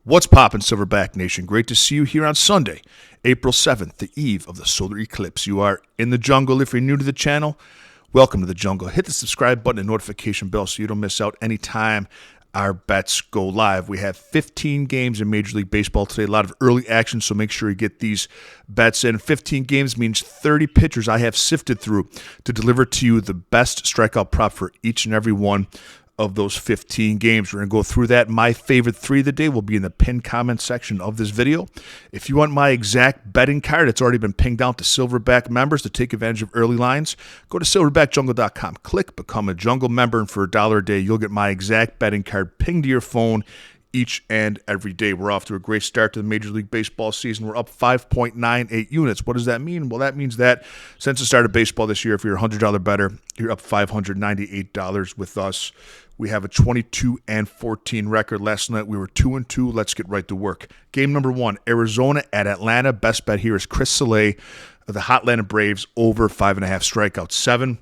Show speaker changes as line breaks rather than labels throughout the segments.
What's poppin', Silverback Nation? Great to see you here on Sunday, April 7th, the eve of the solar eclipse. You are in the jungle. If you're new to the channel, welcome to the jungle. Hit the subscribe button and notification bell so you don't miss out anytime our bets go live. We have 15 games in Major League Baseball today, a lot of early action, so make sure you get these bets in. 15 games means 30 pitchers I have sifted through to deliver to you the best strikeout prop for each and every one of those 15 games. We're going to go through that. My favorite three of the day will be in the pinned comment section of this video. If you want my exact betting card, it's already been pinged out to Silverback members to take advantage of early lines. Go to silverbackjungle.com, click Become a Jungle member, and for $1 a day, you'll get my exact betting card pinged to your phone each and every day. We're off to a great start to the Major League Baseball season. We're up 5.98 units. What does that mean? Well, that means that since the start of baseball this year, if you're a $100 bettor, you're up $598 with us. We have a 22-14 record. Last night we were 2-2. Let's get right to work. Game number one, Arizona at Atlanta. Best bet here is Chris Sale of the Hotlanta Braves over 5.5 strikeouts. 7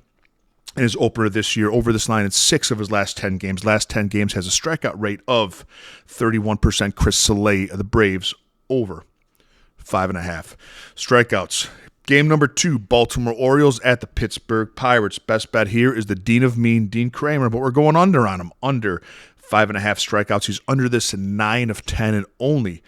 in his opener this year. Over this line in 6 of his last 10 games. Last 10 games has a strikeout rate of 31%. Chris Sale of the Braves over 5.5 strikeouts. Game number 2, Baltimore Orioles at the Pittsburgh Pirates. Best bet here is the Dean of Mean, Dean Kramer, but we're going under on him. Under 5.5 strikeouts. He's under this in 9 of 10 and only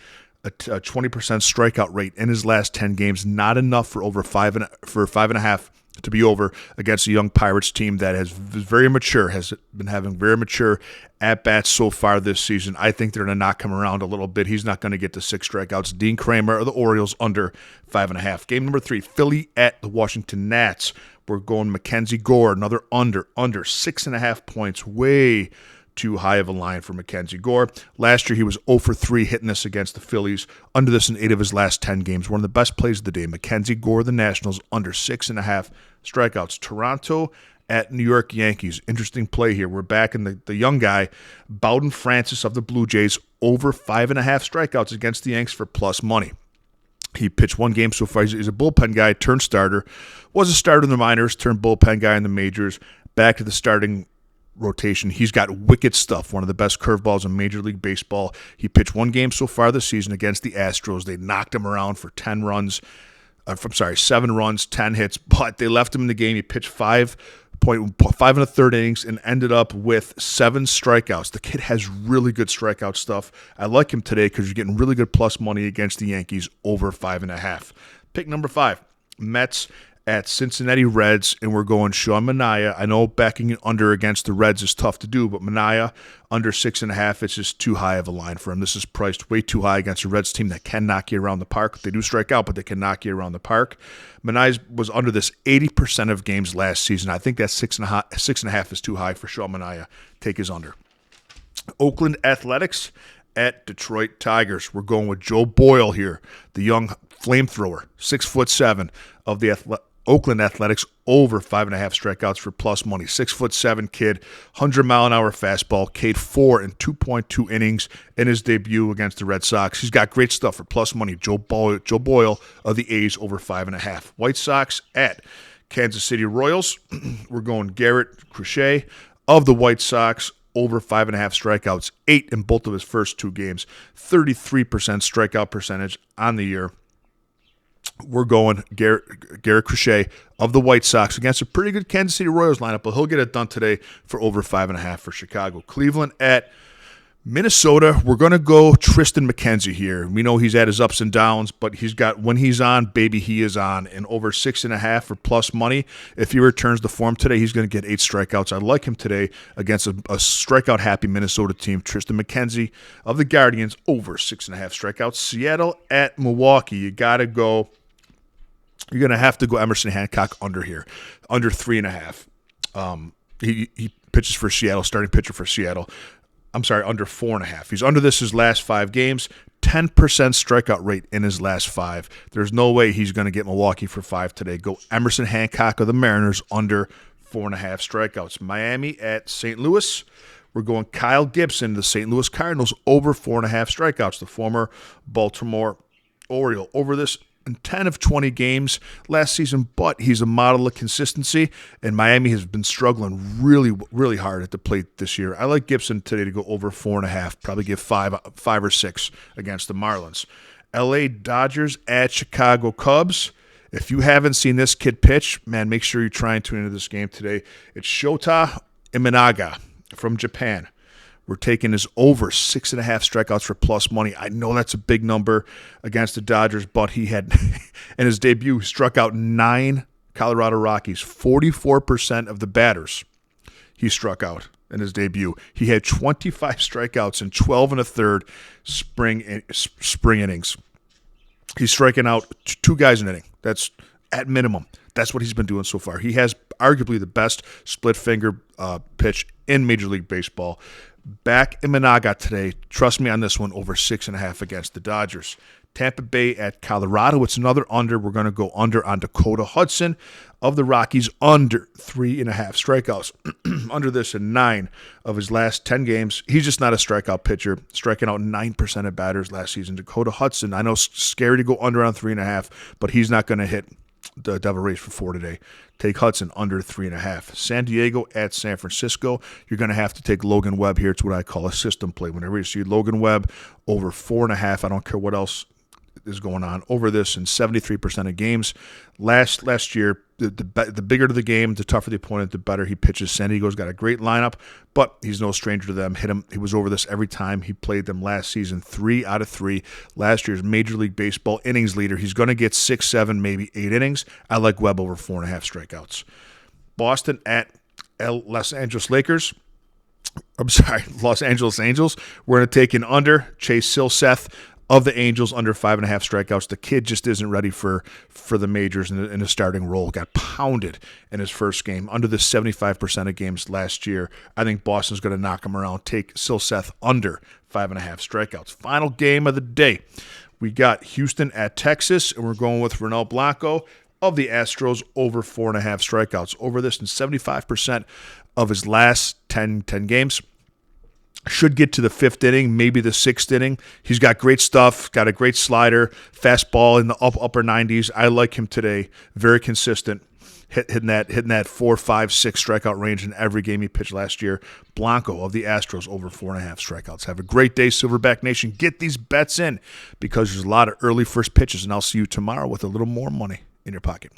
a 20% strikeout rate in his last 10 games. Not enough for over 5.5 to be over against a young Pirates team that has been having very mature at-bats so far this season. I think they're going to knock him around a little bit. He's not going to get to 6 strikeouts. Dean Kramer of the Orioles under 5.5. Game number 3, Philly at the Washington Nats. We're going Mackenzie Gore, another under 6.5 points. Way too high of a line for Mackenzie Gore. Last year, he was 0 for 3 hitting this against the Phillies. Under this in 8 of his last 10 games. One of the best plays of the day. Mackenzie Gore, the Nationals, under 6.5 strikeouts. Toronto at New York Yankees. Interesting play here. We're back in the young guy, Bowden Francis of the Blue Jays, over 5.5 strikeouts against the Yanks for plus money. He pitched one game so far. He's a bullpen guy, turned starter. Was a starter in the minors, turned bullpen guy in the majors. Back to the starting rotation. He's got wicked stuff. One of the best curveballs in Major League Baseball. He pitched one game so far this season against the Astros. They knocked him around for 7 runs, 10 hits, but they left him in the game. He pitched 5 1/3 innings and ended up with 7 strikeouts. The kid has really good strikeout stuff. I like him today because you're getting really good plus money against the Yankees over 5.5. Pick number 5, Mets at Cincinnati Reds, and we're going Sean Manaea. I know backing under against the Reds is tough to do, but Manaea under 6.5, it's just too high of a line for him. This is priced way too high against a Reds team that can knock you around the park. They do strike out, but they can knock you around the park. Manaea was under this 80% of games last season. I think that 6.5 is too high for Sean Manaea. Take his under. Oakland Athletics at Detroit Tigers. We're going with Joe Boyle here, the young flamethrower, 6'7" of the Oakland Athletics, over 5.5 strikeouts for plus money. 6'7" kid, 100-mile-an-hour fastball, K'd 4 in 2.2 innings in his debut against the Red Sox. He's got great stuff for plus money. Joe Boyle of the A's over 5.5. White Sox at Kansas City Royals. We're going Garrett Crochet of the White Sox over 5.5 strikeouts, 8 in both of his first 2 games, 33% strikeout percentage on the year. We're going Garrett Crochet of the White Sox against a pretty good Kansas City Royals lineup, but he'll get it done today for over 5.5 for Chicago. Cleveland at Minnesota. We're going to go Tristan McKenzie here. We know he's at his ups and downs, but when he's on, baby, he is on. And over 6.5 for plus money. If he returns to form today, he's going to get 8 strikeouts. I like him today against a strikeout-happy Minnesota team. Tristan McKenzie of the Guardians over 6.5 strikeouts. Seattle at Milwaukee. You're going to have to go Emerson Hancock under here, under 3.5. He pitches for Seattle, starting pitcher for Seattle. I'm sorry, under 4.5. He's under this his last 5 games, 10% strikeout rate in his last 5. There's no way he's going to get Milwaukee for 5 today. Go Emerson Hancock of the Mariners under 4.5 strikeouts. Miami at St. Louis. We're going Kyle Gibson, the St. Louis Cardinals, over 4.5 strikeouts. The former Baltimore Oriole. Over this in 10 of 20 games last season, but he's a model of consistency, and Miami has been struggling really, really hard at the plate this year. I like Gibson today to go over 4.5, probably give five or six against the Marlins. LA Dodgers at Chicago Cubs. If you haven't seen this kid pitch, man, make sure you try and tune into this game today. It's Shota Imanaga from Japan. We're taking his over 6.5 strikeouts for plus money. I know that's a big number against the Dodgers, but he had, in his debut, struck out 9 Colorado Rockies. 44% of the batters he struck out in his debut. He had 25 strikeouts in 12 and a third spring innings. He's striking out 2 guys an inning. That's at minimum. That's what he's been doing so far. He has arguably the best split finger pitch in Major League Baseball. Back Imanaga today. Trust me on this one, over 6.5 against the Dodgers. Tampa Bay at Colorado. It's another under. We're going to go under on Dakota Hudson of the Rockies, under 3.5 strikeouts. Under this in 9 of his last 10 games. He's just not a strikeout pitcher, striking out 9% of batters last season. Dakota Hudson, I know it's scary to go under on 3.5, but he's not going to hit the Devil Rays for 4 today. Take Hudson under 3.5. San Diego at San Francisco. You're going to have to take Logan Webb here. It's what I call a system play. Whenever you see Logan Webb over 4.5, I don't care what else is going on, over this in 73% of games. Last year, the bigger the game, the tougher the opponent, the better he pitches. San Diego's got a great lineup, but he's no stranger to them. He was over this every time he played them last season. 3 out of 3. Last year's Major League Baseball innings leader. He's going to get 6, 7, maybe 8 innings. I like Webb over 4.5 strikeouts. Boston at Los Angeles Lakers. I'm sorry, Los Angeles Angels. We're going to take an under. Chase Silseth of the Angels, under 5.5 strikeouts. The kid just isn't ready for the majors in a starting role. Got pounded in his first game, under the 75% of games last year. I think Boston's going to knock him around. Take Silseth under 5.5 strikeouts. Final game of the day. We got Houston at Texas, and we're going with Ronel Blanco of the Astros, over 4.5 strikeouts. Over this in 75% of his last 10 games. Should get to the 5th inning, maybe the 6th inning. He's got great stuff, got a great slider, fastball in the upper 90s. I like him today. Very consistent, hitting that 4, 5, 6 strikeout range in every game he pitched last year. Blanco of the Astros, over 4.5 strikeouts. Have a great day, Silverback Nation. Get these bets in because there's a lot of early first pitches, and I'll see you tomorrow with a little more money in your pocket.